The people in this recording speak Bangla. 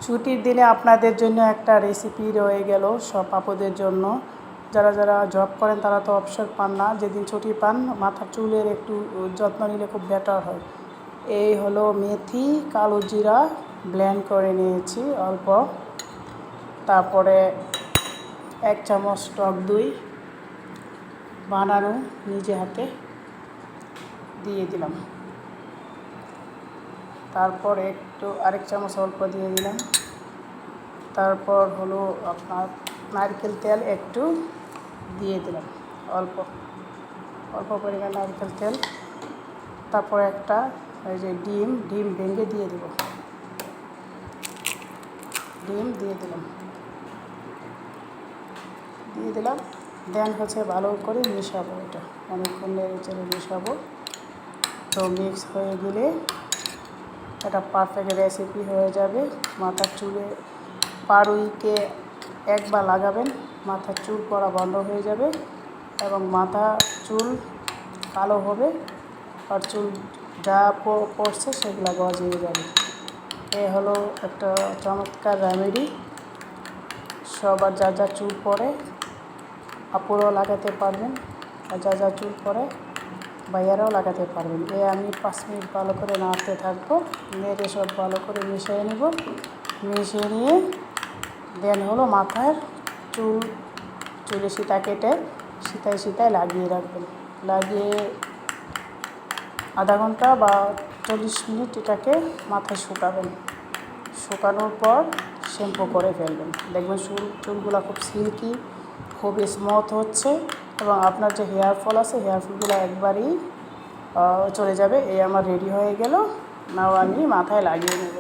ছুটির দিনে আপনাদের জন্য একটা রেসিপি রয়ে গেল সব আপুদের জন্য। যারা যারা জব করেন তারা তো অবসর পান না, যেদিন ছুটি পান মাথার চুলের একটু যত্ন নিলে খুব বেটার হয়। এই হলো মেথি, কালো জিরা ব্লেন্ড করে নিয়েছি অল্প, তারপরে 1 চামচ টক দই বানানো নিজে হাতে দিয়ে দিলাম, তারপর একটু আরেক চামচ অল্প দিয়ে দিলাম, তারপর হলো আপনার নারকেল তেল একটু দিয়ে দিলাম, অল্প অল্প পরিমাণ নারকেল তেল, তারপর একটা এই যে ডিম ভেঙে দিয়ে দেব, ডিম দিয়ে দিলাম দেন হচ্ছে ভালো করে মেশাবো, এটা অনেকক্ষণ নেড়ে চেড়ে মেশাবো। তো মিক্স হয়ে গেলে এটা পারফেক্ট রেসিপি হয়ে যাবে। মাথার চুলে পার উইকে একবার লাগাবেন, মাথার চুল পড়া বন্ধ হয়ে যাবে এবং মাথা চুল কালো হবে আর চুল যা পড়ছে সেগুলো গজিয়ে যাবে। এ হলো একটা চমৎকার রেমেডি। সবার যা যা চুল পড়ে আপুরাও লাগাতে পারবেন, আর যা যা চুল পড়ে ভাইয়ারাও লাগাতে পারবেন। আমি 5 মিনিট ভালো করে নাড়তে থাকবো, নেড়ে সব ভালো করে মিশিয়ে নেব। মিশিয়ে নিয়ে দেন হলো মাথার চুলে সিতা কেটে সিতায় লাগিয়ে রাখবেন। লাগিয়ে আধা ঘন্টা বা 40 মিনিট এটাকে মাথায় শুকাবেন। শুকানোর পর শ্যাম্পু করে ফেলবেন, দেখবেন চুলগুলো খুব সিল্কি, খুব স্মুথ হচ্ছে এবং আপনার যে হেয়ার ফল আছে হেয়ার ফলগুলো একবারই চলে যাবে। আমার রেডি হয়ে গেল। নাও আমি মাথায় লাগিয়ে নেব।